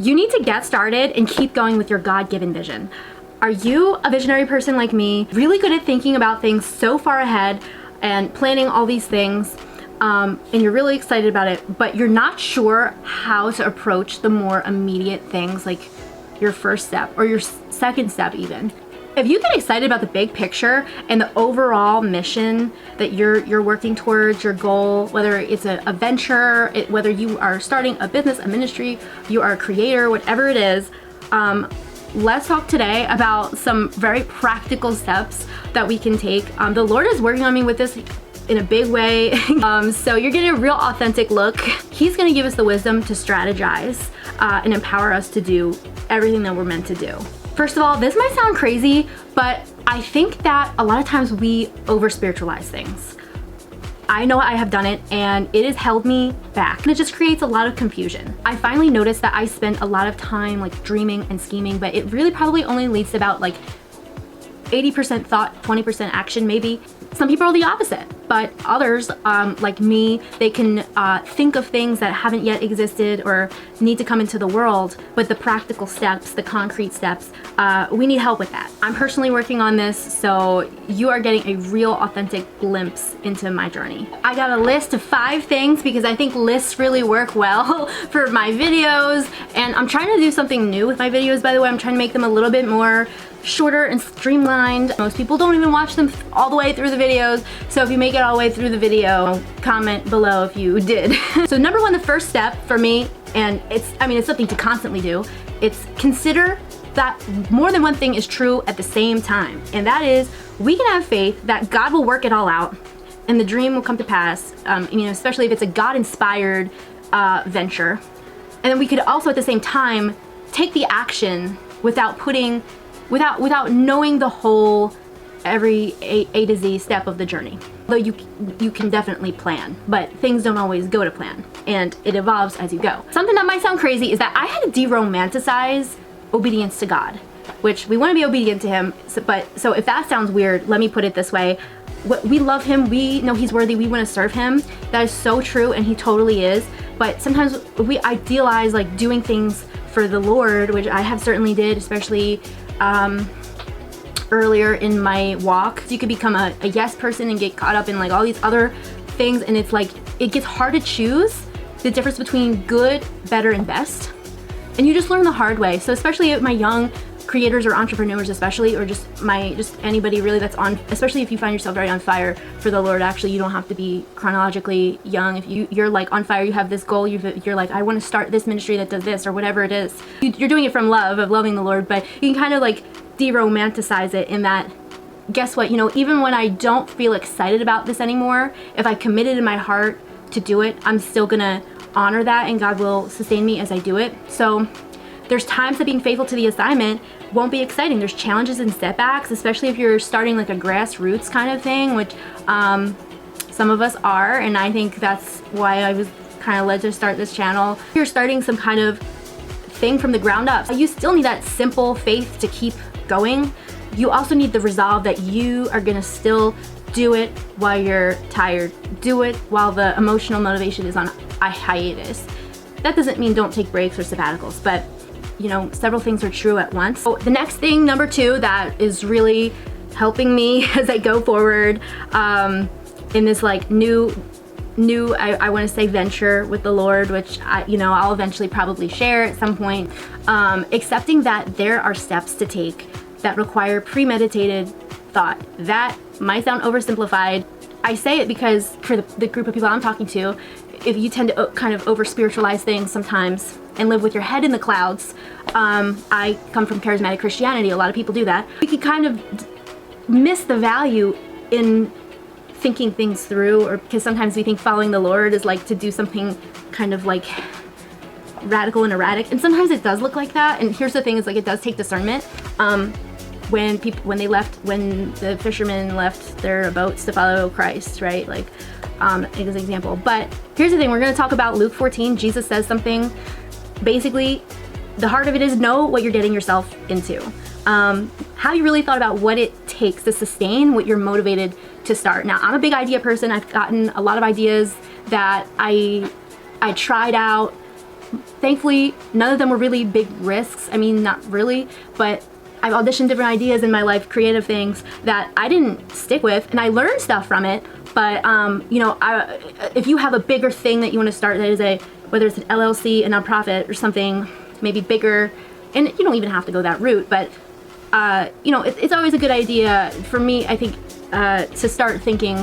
You need to get started and keep going with your God-given vision. Are you a visionary person like me, really good at thinking about things so far ahead and planning all these things, and you're really excited about it, but you're not sure how to approach the more immediate things like your first step or your second step even? If you get excited about the big picture and the overall mission that you're working towards, your goal, whether it's a venture, whether you are starting a business, a ministry, you are a creator, whatever it is, let's talk today about some very practical steps that we can take. The Lord is working on me with this in a big way. So you're getting a real authentic look. He's gonna give us the wisdom to strategize and empower us to do everything that we're meant to do. First of all, this might sound crazy, but I think that a lot of times we over-spiritualize things. I know I have done it and it has held me back and it just creates a lot of confusion. I finally noticed that I spend a lot of time like dreaming and scheming, but it really probably only leads to about like 80% thought, 20% action maybe. Some people are the opposite, but others, like me, they can think of things that haven't yet existed or need to come into the world, but the practical steps, the concrete steps, we need help with that. I'm personally working on this, so you are getting a real authentic glimpse into my journey. I got a list of 5 things because I think lists really work well for my videos, and I'm trying to do something new with my videos, by the way. I'm trying to make them a little bit more shorter and streamlined. Most people don't even watch them all the way through the videos, so if you make it all the way through the video, comment below if you did. So number 1, the first step for me, and it's something to constantly do, it's consider that more than one thing is true at the same time, and that is we can have faith that God will work it all out and the dream will come to pass, especially if it's a God-inspired venture. And then we could also at the same time take the action without knowing the whole every A to Z step of the journey. Though you can definitely plan, but things don't always go to plan and it evolves as you go. Something that might sound crazy is that I had to de-romanticize obedience to God, which we want to be obedient to him, so if that sounds weird, let me put it this way. We love him, we know he's worthy, we want to serve him. That is so true, and he totally is, but sometimes we idealize like doing things for the Lord, which I have certainly did, especially earlier in my walk. You could become a yes person and get caught up in like all these other things, and it's like it gets hard to choose the difference between good, better, and best, and you just learn the hard way. So especially my young creators or entrepreneurs especially, or just anybody really that's on, especially if you find yourself very on fire for the Lord. Actually, you don't have to be chronologically young. If you're like on fire, you have this goal, you're like, I want to start this ministry that does this or whatever it is. You're doing it from love of loving the Lord, but you can kind of like de-romanticize it in that, guess what, even when I don't feel excited about this anymore, if I committed in my heart to do it, I'm still gonna honor that and God will sustain me as I do it. So there's times that being faithful to the assignment won't be exciting. There's challenges and setbacks, especially if you're starting like a grassroots kind of thing, which some of us are, and I think that's why I was kind of led to start this channel. If you're starting some kind of thing from the ground up, you still need that simple faith to keep going. You also need the resolve that you are gonna still do it while you're tired. Do it while the emotional motivation is on a hiatus. That doesn't mean don't take breaks or sabbaticals, but several things are true at once. So the next thing, number 2, that is really helping me as I go forward in this like new I want to say venture with the Lord, which I'll eventually probably share at some point, accepting that there are steps to take that require premeditated thought. That might sound oversimplified. I say it because for the group of people I'm talking to, if you tend to kind of over-spiritualize things sometimes and live with your head in the clouds, I come from charismatic Christianity, a lot of people do that. We can kind of miss the value in thinking things through, or because sometimes we think following the Lord is like to do something kind of like radical and erratic, and sometimes it does look like that. And here's the thing, is like it does take discernment. When the fishermen left their boats to follow Christ, right? Like as an example. But here's the thing, we're gonna talk about Luke 14. Jesus says something, basically the heart of it is know what you're getting yourself into. Have you really thought about what it takes to sustain what you're motivated to start? Now, I'm a big idea person. I've gotten a lot of ideas that I tried out Thankfully, none of them were really big risks. I mean, not really, but I've auditioned different ideas in my life, creative things that I didn't stick with, and I learned stuff from it. But if you have a bigger thing that you want to start, that is whether it's an LLC, a nonprofit, or something maybe bigger, and you don't even have to go that route, but it's always a good idea for me, I think, to start thinking,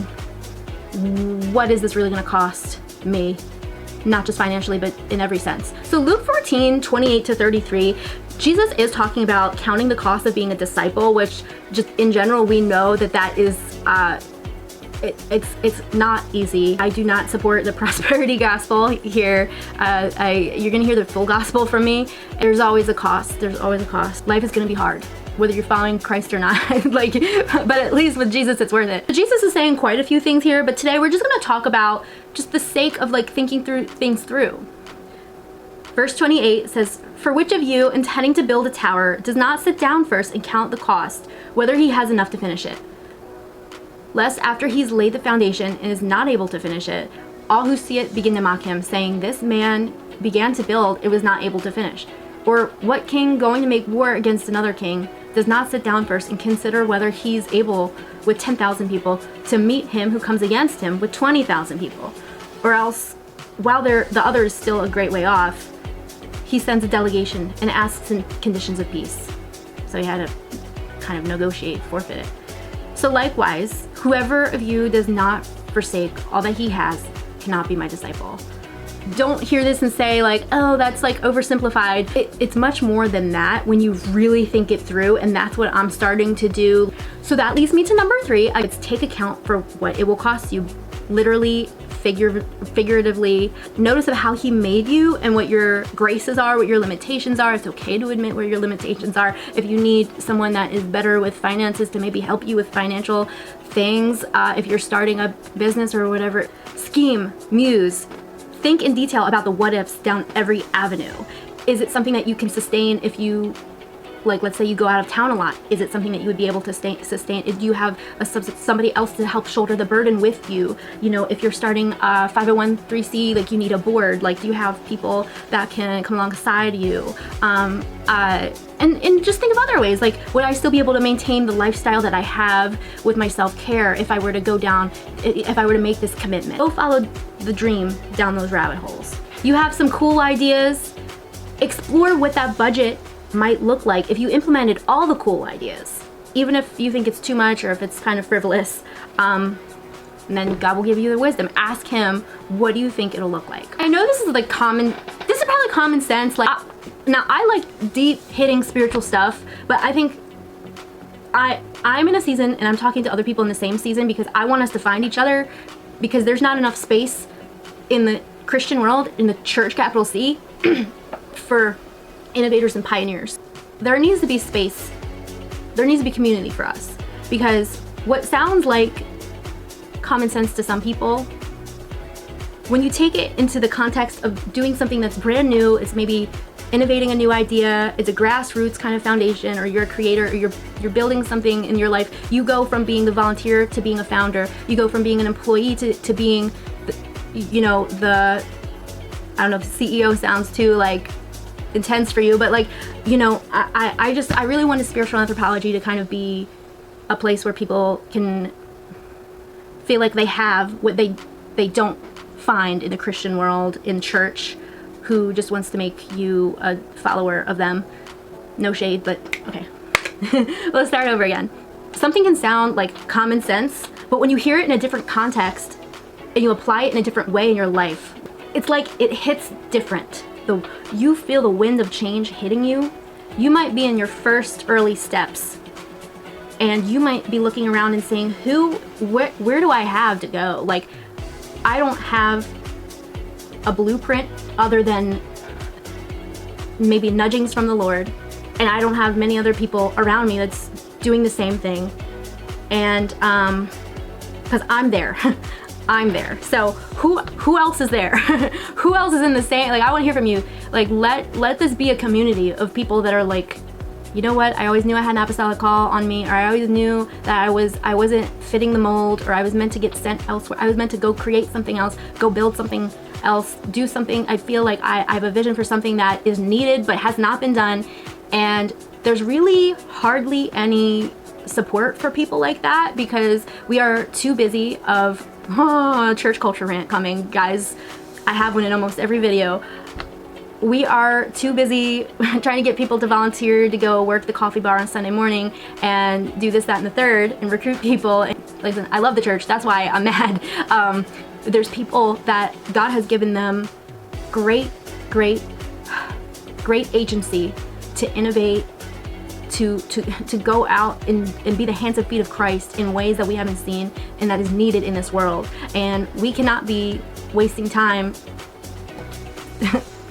what is this really going to cost me? Not just financially, but in every sense. So Luke 14:28-33, Jesus is talking about counting the cost of being a disciple, which just in general, we know that is, it's not easy. I do not support the prosperity gospel here. You're gonna hear the full gospel from me. There's always a cost. There's always a cost. Life is gonna be hard, whether you're following Christ or not. But at least with Jesus, it's worth it. Jesus is saying quite a few things here, but today we're just gonna talk about just the sake of thinking through things through. Verse 28 says, "For which of you, intending to build a tower, does not sit down first and count the cost, whether he has enough to finish it? Lest after he's laid the foundation and is not able to finish it, all who see it begin to mock him, saying, 'This man began to build and was not able to finish.' Or what king going to make war against another king does not sit down first and consider whether he's able with 10,000 people to meet him who comes against him with 20,000 people? Or else, while the other is still a great way off, he sends a delegation and asks in conditions of peace." So he had to kind of negotiate, forfeit it. "So likewise, whoever of you does not forsake all that he has cannot be my disciple." Don't hear this and say oh, that's oversimplified. It's much more than that when you really think it through, and that's what I'm starting to do. So that leads me to number 3. It's take account for what it will cost you. Literally, figuratively, notice of how he made you and what your graces are, what your limitations are. It's okay to admit where your limitations are. If you need someone that is better with finances to maybe help you with financial things, if you're starting a business or whatever, scheme, muse, think in detail about the what ifs down every avenue. Is it something that you can sustain if you, let's say you go out of town a lot? Is it something that you would be able to sustain? Do you have somebody else to help shoulder the burden with you? If you're starting a 501(c)(3) you need a board. Do you have people that can come alongside you? And just think of other ways. Would I still be able to maintain the lifestyle that I have with my self-care if I were to make this commitment? Go follow the dream down those rabbit holes. You have some cool ideas. Explore what that budget might look like if you implemented all the cool ideas, even if you think it's too much or if it's kind of frivolous. And then God will give you the wisdom. Ask him, what do you think it'll look like? I know this is probably common sense. Now I like deep hitting spiritual stuff, but I think I'm in a season, and I'm talking to other people in the same season, because I want us to find each other, because there's not enough space in the Christian world, in the church, capital C, for innovators and pioneers. There needs to be space. There needs to be community for us, because what sounds like common sense to some people, when you take it into the context of doing something that's brand new, it's maybe innovating a new idea, it's a grassroots kind of foundation, or you're a creator, or you're building something in your life. You go from being the volunteer to being a founder. You go from being an employee to being the I don't know if CEO sounds too intense for you, but I really wanted spiritual anthropology to kind of be a place where people can feel like they have what they don't find in the Christian world, in church, who just wants to make you a follower of them. No shade, but okay. Let's start over again. Something can sound like common sense, but when you hear it in a different context and you apply it in a different way in your life, it's like it hits different. You feel the wind of change hitting you. You might be in your first early steps, and you might be looking around and saying, where do I have to go? I don't have a blueprint other than maybe nudgings from the Lord, and I don't have many other people around me that's doing the same thing. And because I'm there. I'm there. So who else is there? Who else is in the same? I want to hear from you. Let this be a community of people that are you know what? I always knew I had an apostolic call on me, or I always knew that I wasn't fitting the mold, or I was meant to get sent elsewhere. I was meant to go create something else, go build something else do something. I feel like I have a vision for something that is needed but has not been done, and there's really hardly any support for people like that because we are too busy of church culture rant coming, guys. I have one in almost every video. We are too busy trying to get people to volunteer to go work the coffee bar on Sunday morning and do this, that, and the third and recruit people. And listen, I love the church. That's why I'm mad. There's people that God has given them great agency to innovate, to go out and be the hands and feet of Christ in ways that we haven't seen and that is needed in this world. And we cannot be wasting time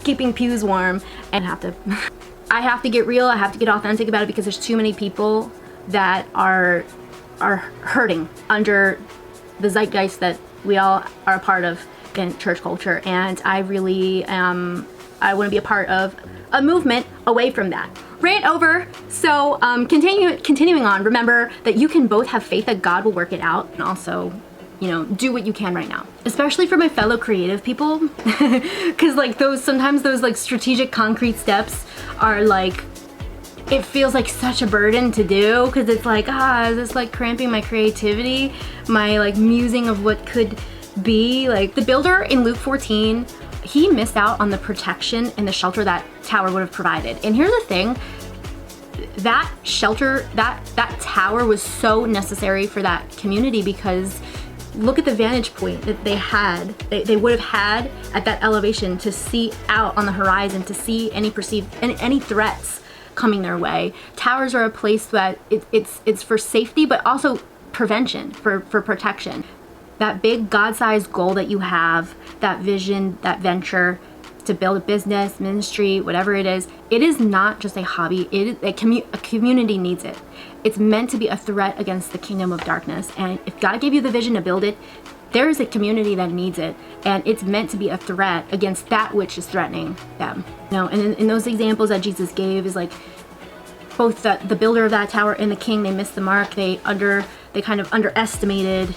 keeping pews warm and I have to get real. I have to get authentic about it because there's too many people that are hurting under the zeitgeist that we all are a part of in church culture. And I really I want to be a part of a movement away from that. Rant over. So continuing on, remember that you can both have faith that God will work it out and also, you know, do what you can right now. Especially for my fellow creative people, because like sometimes those like strategic concrete steps are like, it feels like such a burden to do because it's like, is this like cramping my creativity, my like musing of what could be. Like the builder in Luke 14, he missed out on the protection and the shelter that tower would have provided. And here's the thing, that shelter, that tower was so necessary for that community because look at the vantage point that they would have had at that elevation to see out on the horizon, to see any threats coming their way. Towers are a place that it's for safety, but also prevention, for protection. That big God-sized goal that you have, that vision, that venture to build a business, ministry, whatever it is not just a hobby. A community needs it. It's meant to be a threat against the kingdom of darkness. And if God gave you the vision to build it, there is a community that needs it. And it's meant to be a threat against that which is threatening them. You know, and in those examples that Jesus gave is like both the builder of that tower and the king, they missed the mark. They kind of underestimated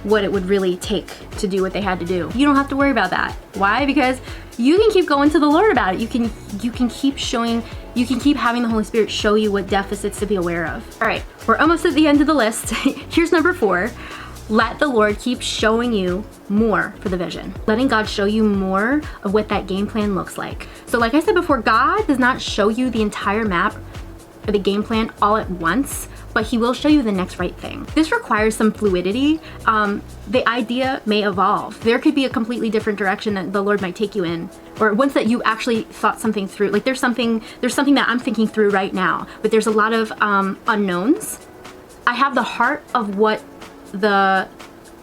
what it would really take to do what they had to do. You don't have to worry about that. Why? Because you can keep going to the Lord about it. You can keep having the Holy Spirit show you what deficits to be aware of. All right, we're almost at the end of the list. Here's number 4. Let the Lord keep showing you more for the vision. Letting God show you more of what that game plan looks like. So like I said before, God does not show you the entire map or the game plan all at once, but he will show you the next right thing. This requires some fluidity. The idea may evolve. There could be a completely different direction that the Lord might take you in, or once that you actually thought something through. Like there's something that I'm thinking through right now, but there's a lot of unknowns. I have the heart of what the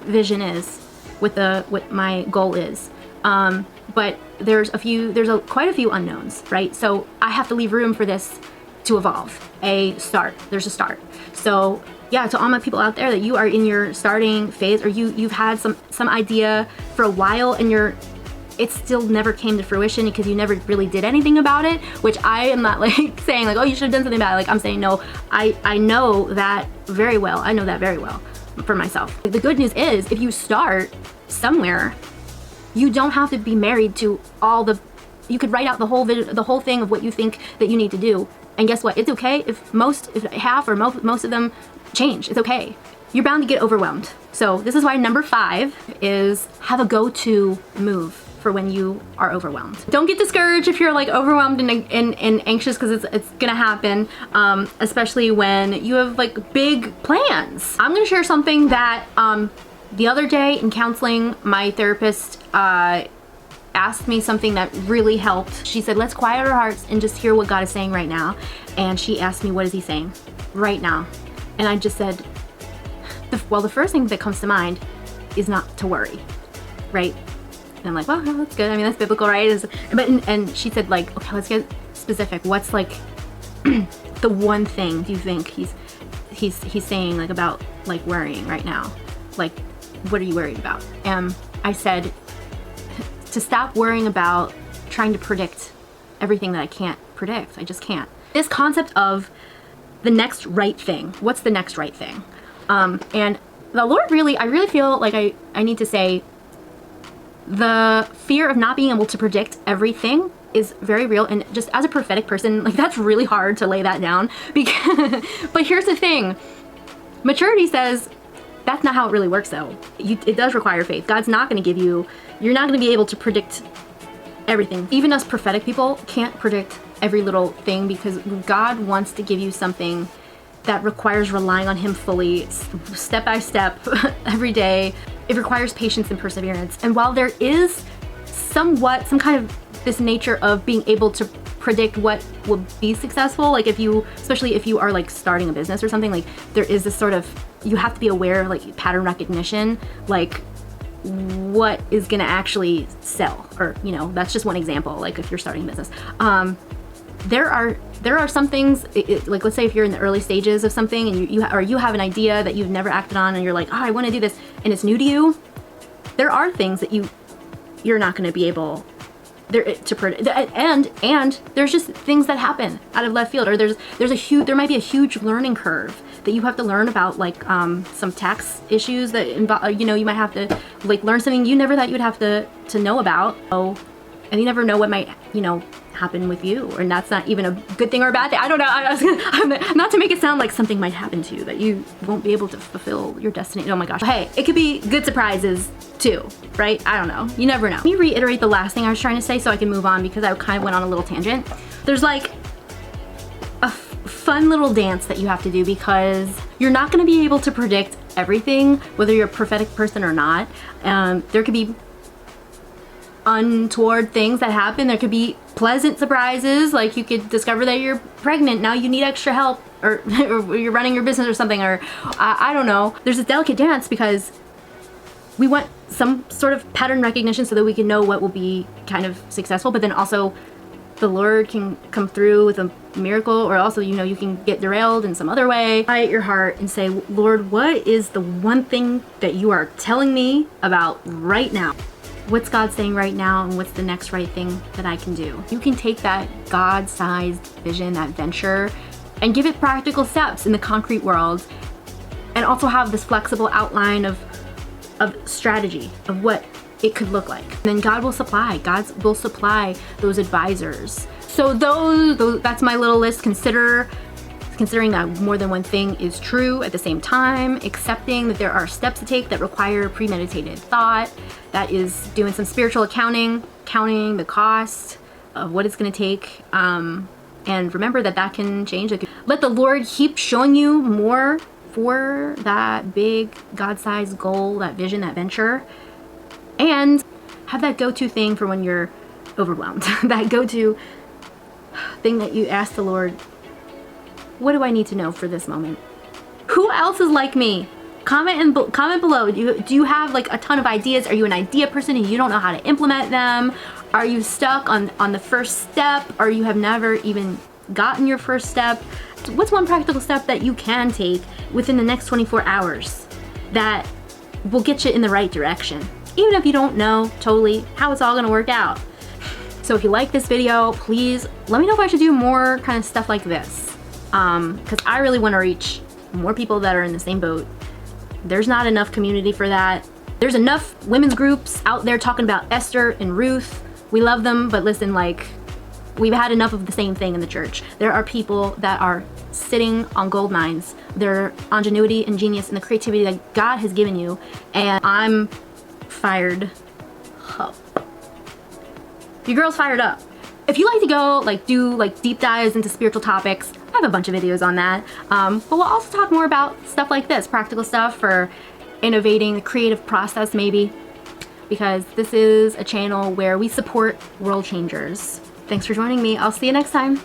vision is, what my goal is. But there's quite a few unknowns, right? So I have to leave room for this to evolve. There's a start. So yeah, to all my people out there that you are in your starting phase, or you've had some idea for a while and it still never came to fruition because you never really did anything about it, which I am not like saying like, oh, you should have done something about it. Like I'm saying, no, I know that very well. I know that very well for myself. The good news is if you start somewhere, you don't have to be married to you could write out the whole thing of what you think that you need to do. And guess what? It's okay if half or most of them change. It's okay. You're bound to get overwhelmed. So this is why number 5 is have a go-to move for when you are overwhelmed. Don't get discouraged if you're like overwhelmed and anxious, because it's gonna happen, especially when you have like big plans. I'm gonna share something that the other day in counseling, my therapist asked me something that really helped. She said, let's quiet our hearts and just hear what God is saying right now. And she asked me, what is he saying right now? And I just said, the first thing that comes to mind is not to worry, right? And I'm like, well, that's good. I mean, that's biblical, right? And she said, like, okay, let's get specific. What's like the one thing do you think he's saying like about like worrying right now? Like, what are you worried about? And I said, to stop worrying about trying to predict everything that I can't predict. I just can't. This concept of the next right thing. What's the next right thing? And the Lord I really feel like I need to say, The fear of not being able to predict everything is very real, and just as a prophetic person, like, that's really hard to lay that down because but here's the thing. Maturity says that's not how it really works though. It does require faith. God's not going to give you, you're not going to be able to predict everything. Even us prophetic people can't predict every little thing, because God wants to give you something that requires relying on him fully, step by step, every day. It requires patience and perseverance. And while there is somewhat some kind of this nature of being able to predict what will be successful, like if you, especially if you are like starting a business or something, like there is this sort of, you have to be aware of like pattern recognition, like what is gonna actually sell, or, you know, that's just one example, like if you're starting a business. There are some things, like let's say if you're in the early stages of something and you have an idea that you've never acted on and you're like, oh, I want to do this, and it's new to you, there are things that you're not going to be able to predict, and there's just things that happen out of left field, or there might be a huge learning curve that you have to learn about, like some tax issues that involve, you know, you might have to like learn something you never thought you'd have to know about. Oh, and you never know what might, you know, happen with you, and that's not even a good thing or a bad thing. I don't know. Not to make it sound like something might happen to you that you won't be able to fulfill your destiny. Oh my gosh. Hey, it could be good surprises too, right? I don't know. You never know. Let me reiterate the last thing I was trying to say so I can move on, because I kind of went on a little tangent. There's like a fun little dance that you have to do, because you're not going to be able to predict everything, whether you're a prophetic person or not. There could be untoward things that happen. There could be pleasant surprises, like you could discover that you're pregnant, now you need extra help, or you're running your business or something, or I don't know. There's a delicate dance, because we want some sort of pattern recognition so that we can know what will be kind of successful, but then also the Lord can come through with a miracle, or also, you know, you can get derailed in some other way. Quiet your heart and say, Lord, what is the one thing that you are telling me about right now? What's God saying right now, and what's the next right thing that I can do? You can take that God-sized vision, that venture, and give it practical steps in the concrete world, and also have this flexible outline of strategy of what it could look like. And then God will supply those advisors. So that's my little list. Considering that more than one thing is true at the same time, accepting that there are steps to take that require premeditated thought, that is doing some spiritual accounting, counting the cost of what it's going to take, and remember that can change. Let the Lord keep showing you more for that big God-sized goal, that vision, that venture, and have that go-to thing for when you're overwhelmed. That go-to thing that you ask the Lord, what do I need to know for this moment? Who else is like me? Comment below. Do you have like a ton of ideas? Are you an idea person and you don't know how to implement them? Are you stuck on the first step, or you have never even gotten your first step? What's one practical step that you can take within the next 24 hours that will get you in the right direction, even if you don't know totally how it's all gonna work out? So if you like this video, please let me know if I should do more kind of stuff like this. Because I really want to reach more people that are in the same boat. There's not enough community for that. There's enough women's groups out there talking about Esther and Ruth. We love them, but listen, like, we've had enough of the same thing in the church. There are people that are sitting on gold mines, their ingenuity and genius and the creativity that God has given you, and I'm fired up. Your girl's fired up. If you like to go do deep dives into spiritual topics, I have a bunch of videos on that. But we'll also talk more about stuff like this, practical stuff for innovating the creative process maybe, because this is a channel where we support world changers. Thanks for joining me. I'll see you next time.